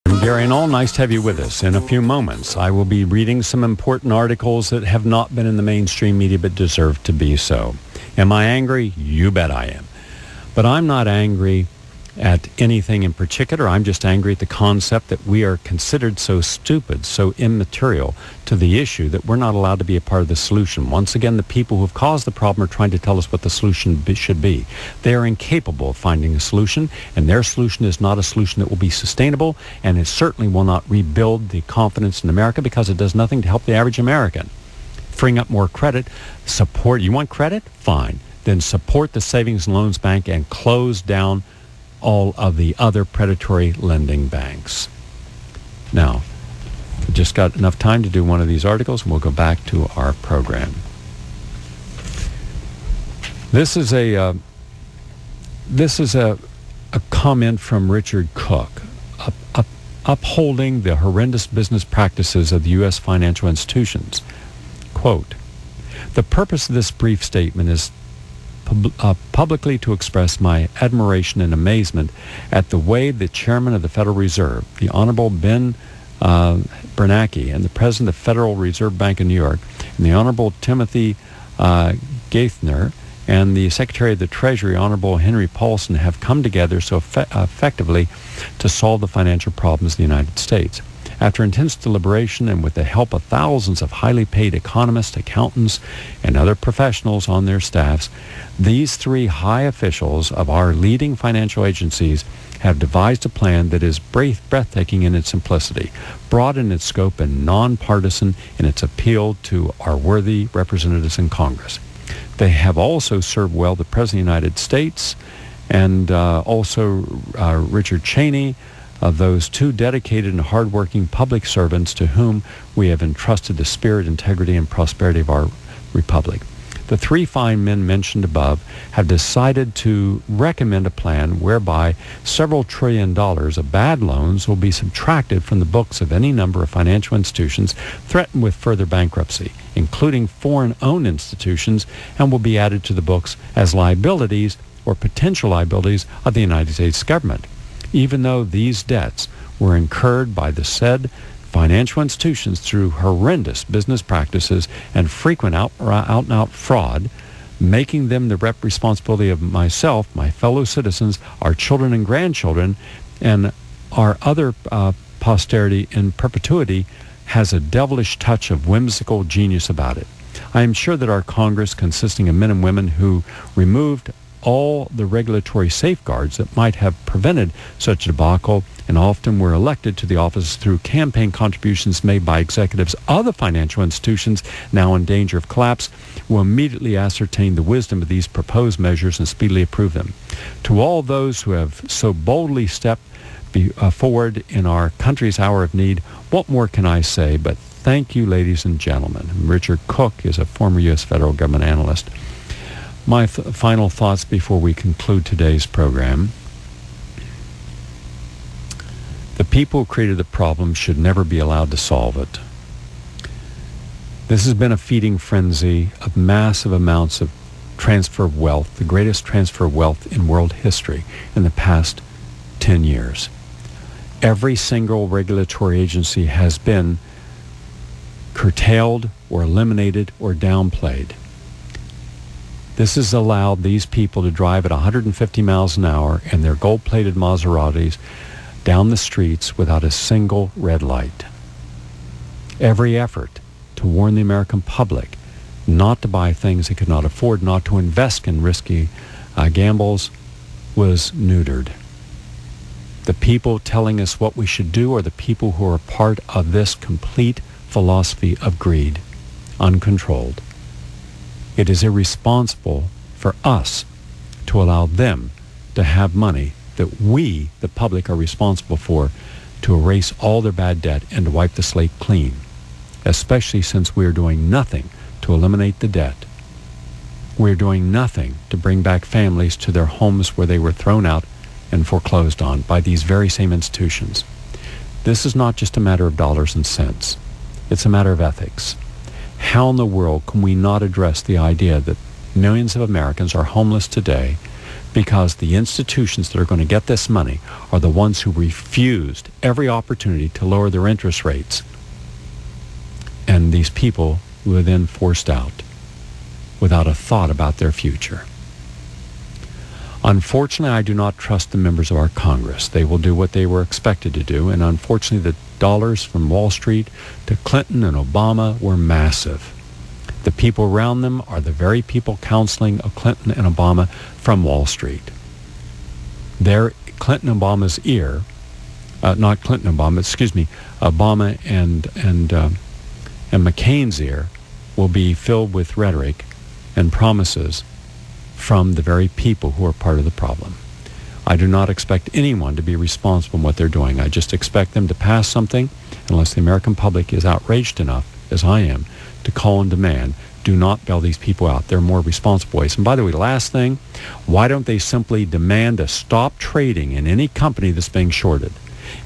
I'm Gary Knoll. Nice to have you with us. In a few moments, I will be reading some important articles that have not been in the mainstream media but deserve to be so. Am I angry? You bet I am. But I'm not angry at anything in particular. I'm just angry at the concept that we are considered so stupid, so immaterial to the issue that we're not allowed to be a part of the solution. Once again, the people who have caused the problem are trying to tell us what the solution should be. They are incapable of finding a solution, and their solution is not a solution that will be sustainable, and it certainly will not rebuild the confidence in America because it does nothing to help the average American. Freeing up more credit, support. You want credit? Fine. Then support the Savings and Loans Bank and close down all of the other predatory lending banks. Now, we just got enough time to do one of these articles, and we'll go back to our program. This is a comment from Richard Cook, upholding the horrendous business practices of the U.S. financial institutions. Quote, "The purpose of this brief statement is publicly to express my admiration and amazement at the way the chairman of the Federal Reserve, the Honorable Ben Bernanke, and the president of the Federal Reserve Bank of New York, and the Honorable Timothy Geithner, and the Secretary of the Treasury, Honorable Henry Paulson, have come together so effectively to solve the financial problems of the United States. After intense deliberation and with the help of thousands of highly paid economists, accountants, and other professionals on their staffs, these three high officials of our leading financial agencies have devised a plan that is breathtaking in its simplicity, broad in its scope, and nonpartisan in its appeal to our worthy representatives in Congress. They have also served well the President of the United States and also Richard Cheney, of those two dedicated and hardworking public servants to whom we have entrusted the spirit, integrity, and prosperity of our republic. The three fine men mentioned above have decided to recommend a plan whereby several $1 trillion of bad loans will be subtracted from the books of any number of financial institutions threatened with further bankruptcy, including foreign-owned institutions, and will be added to the books as liabilities or potential liabilities of the United States government. Even though these debts were incurred by the said financial institutions through horrendous business practices and frequent out-and-out fraud, making them the responsibility of myself, my fellow citizens, our children and grandchildren, and our other posterity in perpetuity, has a devilish touch of whimsical genius about it. I am sure that our Congress, consisting of men and women who removed all the regulatory safeguards that might have prevented such a debacle, and often were elected to the office through campaign contributions made by executives of the financial institutions now in danger of collapse, will immediately ascertain the wisdom of these proposed measures and speedily approve them. To all those who have so boldly stepped forward in our country's hour of need, what more can I say but thank you, ladies and gentlemen. Richard Cook is a former U.S. federal government analyst. My final thoughts before we conclude today's program. The people who created the problem should never be allowed to solve it. This has been a feeding frenzy of massive amounts of transfer of wealth, the greatest transfer of wealth in world history in the past 10 years. Every single regulatory agency has been curtailed or eliminated or downplayed. This has allowed these people to drive at 150 miles an hour in their gold-plated Maseratis down the streets without a single red light. Every effort to warn the American public not to buy things they could not afford, not to invest in risky gambles, was neutered. The people telling us what we should do are the people who are part of this complete philosophy of greed, uncontrolled. It is irresponsible for us to allow them to have money that we, the public, are responsible for, to erase all their bad debt and to wipe the slate clean, especially since we are doing nothing to eliminate the debt. We're doing nothing to bring back families to their homes where they were thrown out and foreclosed on by these very same institutions. This is not just a matter of dollars and cents. It's a matter of ethics. How in the world can we not address the idea that millions of Americans are homeless today, because the institutions that are going to get this money are the ones who refused every opportunity to lower their interest rates. And these people were then forced out without a thought about their future. Unfortunately, I do not trust the members of our Congress. They will do what they were expected to do, and unfortunately, the dollars from Wall Street to Clinton and Obama were massive. The people around them are the very people counseling Clinton and Obama from Wall Street. They're Clinton and Obama's ear, not Clinton and Obama, excuse me, Obama and McCain's ear will be filled with rhetoric and promises from the very people who are part of the problem. I do not expect anyone to be responsible for what they're doing. I just expect them to pass something, unless the American public is outraged enough, as I am, to call and demand, do not bail these people out. There are more responsible ways. And by the way, last thing, why don't they simply demand to stop trading in any company that's being shorted?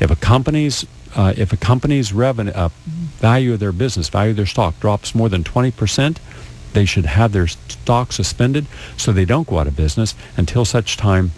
If a company's revenue, value of their business, value of their stock drops more than 20%, they should have their stock suspended so they don't go out of business until such time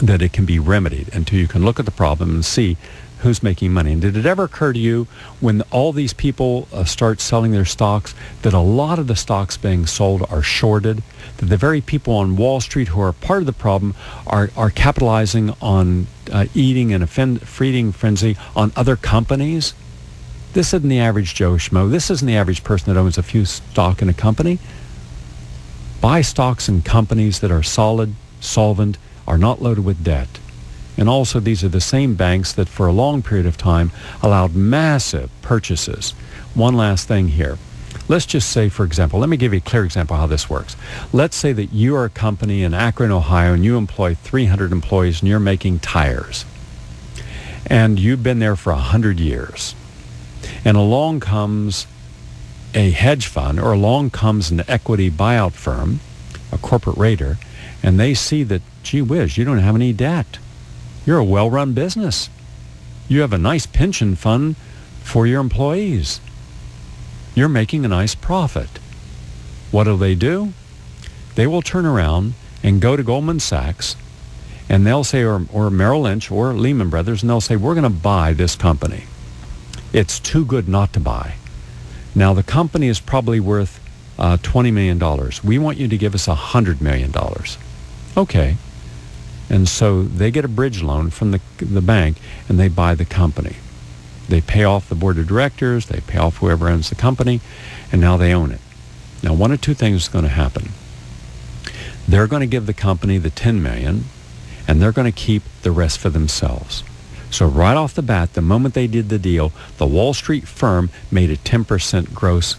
that it can be remedied, until you can look at the problem and see who's making money. And did it ever occur to you when all these people start selling their stocks that a lot of the stocks being sold are shorted, that the very people on Wall Street who are part of the problem are capitalizing on eating and feeding frenzy on other companies? This isn't the average Joe Schmo. This isn't the average person that owns a few stock in a company. Buy stocks in companies that are solid, solvent, are not loaded with debt. And also, these are the same banks that for a long period of time allowed massive purchases. One last thing here. Let's just say, for example, let me give you a clear example of how this works. Let's say that you are a company in Akron, Ohio, and you employ 300 employees, and you're making tires. And you've been there for 100 years. And along comes a hedge fund, or along comes an equity buyout firm, a corporate raider, and they see that, gee whiz, you don't have any debt. You're a well-run business. You have a nice pension fund for your employees. You're making a nice profit. What do? They will turn around and go to Goldman Sachs, and they'll say, or Merrill Lynch or Lehman Brothers, and they'll say, we're going to buy this company. It's too good not to buy. Now, the company is probably worth $20 million. We want you to give us $100 million. Okay. And so they get a bridge loan from the bank, and they buy the company. They pay off the board of directors, they pay off whoever owns the company, and now they own it. Now, one of two things is going to happen. They're going to give the company the $10 million, and they're going to keep the rest for themselves. So right off the bat, the moment they did the deal, the Wall Street firm made a 10% gross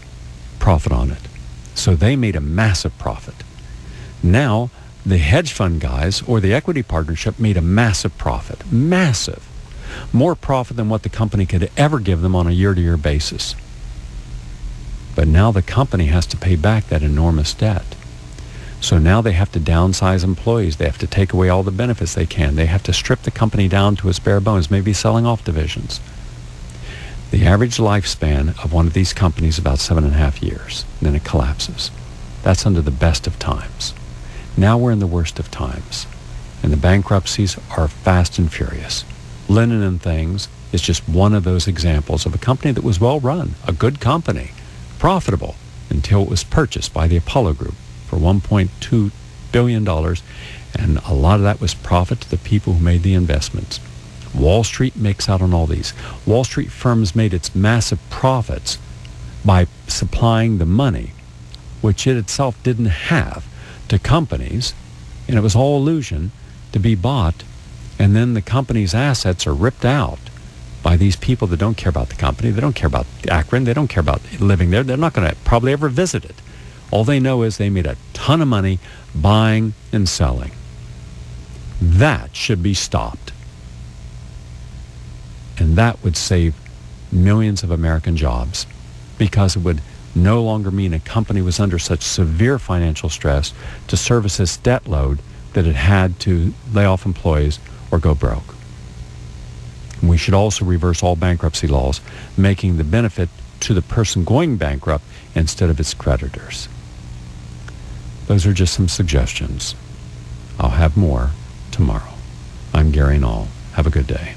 profit on it. So they made a massive profit. Now, the hedge fund guys or the equity partnership made a massive profit. Massive. More profit than what the company could ever give them on a year-to-year basis. But now the company has to pay back that enormous debt. So now they have to downsize employees. They have to take away all the benefits they can. They have to strip the company down to its bare bones, maybe selling off divisions. The average lifespan of one of these companies is about 7.5 years. Then it collapses. That's under the best of times. Now we're in the worst of times. And the bankruptcies are fast and furious. Linen and Things is just one of those examples of a company that was well run, a good company, profitable, until it was purchased by the Apollo Group for $1.2 billion, and a lot of that was profit to the people who made the investments. Wall Street makes out on all these. Wall Street firms made its massive profits by supplying the money, which it itself didn't have, to companies, and it was all illusion, to be bought, and then the company's assets are ripped out by these people that don't care about the company. They don't care about Akron. They don't care about living there. They're not going to probably ever visit it. All they know is they made a ton of money buying and selling. That should be stopped. And that would save millions of American jobs, because it would no longer mean a company was under such severe financial stress to service its debt load that it had to lay off employees or go broke. And we should also reverse all bankruptcy laws, making the benefit to the person going bankrupt instead of its creditors. Those are just some suggestions. I'll have more tomorrow. I'm Gary Knoll. Have a good day.